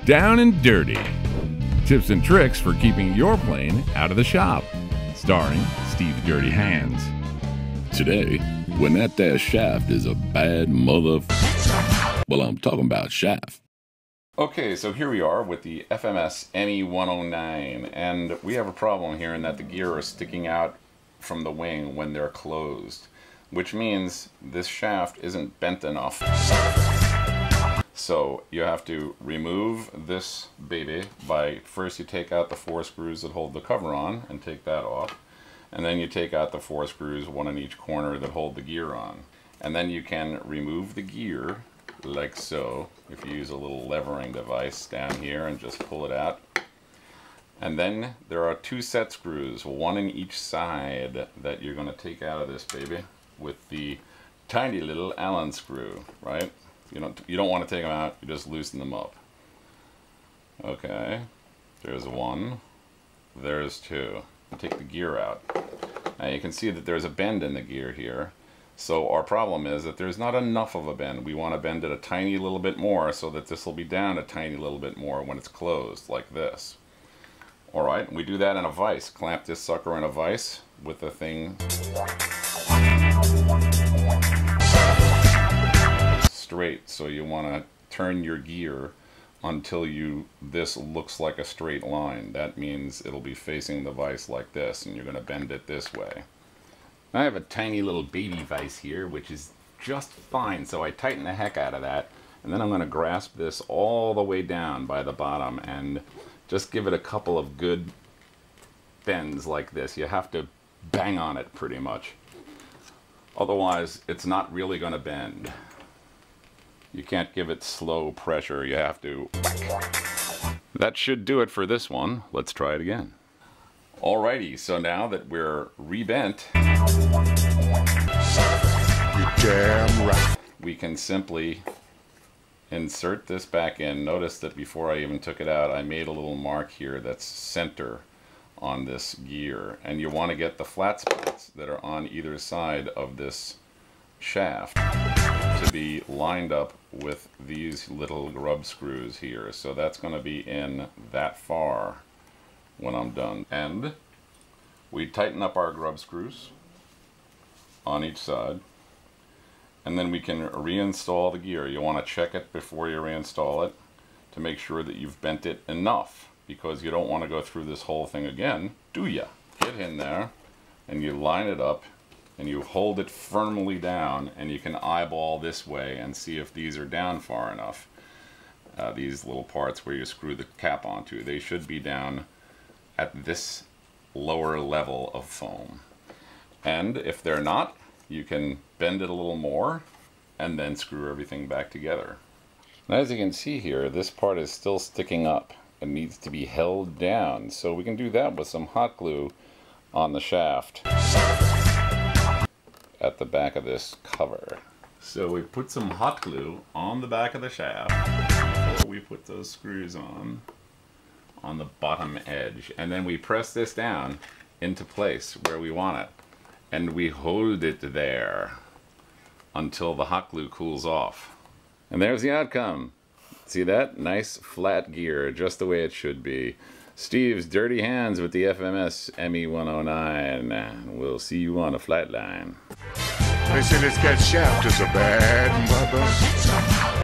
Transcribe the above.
Down and Dirty. Tips and tricks for keeping your plane out of the shop. Starring Steve's Dirty Hands. Today, when that there shaft is a bad mother... Well, I'm talking about shaft. Okay, so here we are with the FMS ME109, and we have a problem here in that the gear are sticking out from the wing when they're closed, which means this shaft isn't bent enough. So you have to remove this baby by, first you take out the 4 screws that hold the cover on and take that off, and then you take out the 4 screws, one in each corner, that hold the gear on. And then you can remove the gear like so, if you use a little levering device down here and just pull it out. And then there are 2 set screws, one in each side, that you're going to take out of this baby with the tiny little Allen screw, right? You don't want to take them out, you just loosen them up. Okay, there's 1, there's 2. Take the gear out. Now you can see that there's a bend in the gear here. So our problem is that there's not enough of a bend. We want to bend it a tiny little bit more so that this will be down a tiny little bit more when it's closed, like this. Alright, we do that in a vise. Clamp this sucker in a vise with the thing straight. So you want to turn your gear until this looks like a straight line. That means it'll be facing the vise like this, and you're going to bend it this way. I have a tiny little baby vise here, which is just fine, so I tighten the heck out of that, and then I'm going to grasp this all the way down by the bottom and just give it a couple of good bends like this. You have to bang on it pretty much. Otherwise, it's not really going to bend. You can't give it slow pressure, you have to whack. That should do it for this one. Let's try it again. Alrighty, so now that we're rebent, you're damn right, we can simply insert this back in. Notice that before I even took it out, I made a little mark here that's center on this gear. And you want to get the flat spots that are on either side of this shaft to be lined up with these little grub screws here. So that's going to be in that far when I'm done. And we tighten up our grub screws on each side, and then we can reinstall the gear. You want to check it before you reinstall it to make sure that you've bent it enough, because you don't want to go through this whole thing again, do ya? Get in there and you line it up and you hold it firmly down, and you can eyeball this way and see if these are down far enough. These little parts where you screw the cap onto, they should be down at this lower level of foam. And if they're not, you can bend it a little more and then screw everything back together. Now, as you can see here, this part is still sticking up and needs to be held down. So we can do that with some hot glue on the shaft at the back of this cover. So we put some hot glue on the back of the shaft before we put those screws on the bottom edge, and then we press this down into place where we want it, and we hold it there until the hot glue cools off. And there's the outcome. See that? Nice flat gear, just the way it should be. Steve's Dirty Hands with the FMS ME109. We'll see you on a flight line. They say this cat shaft is a bad mother.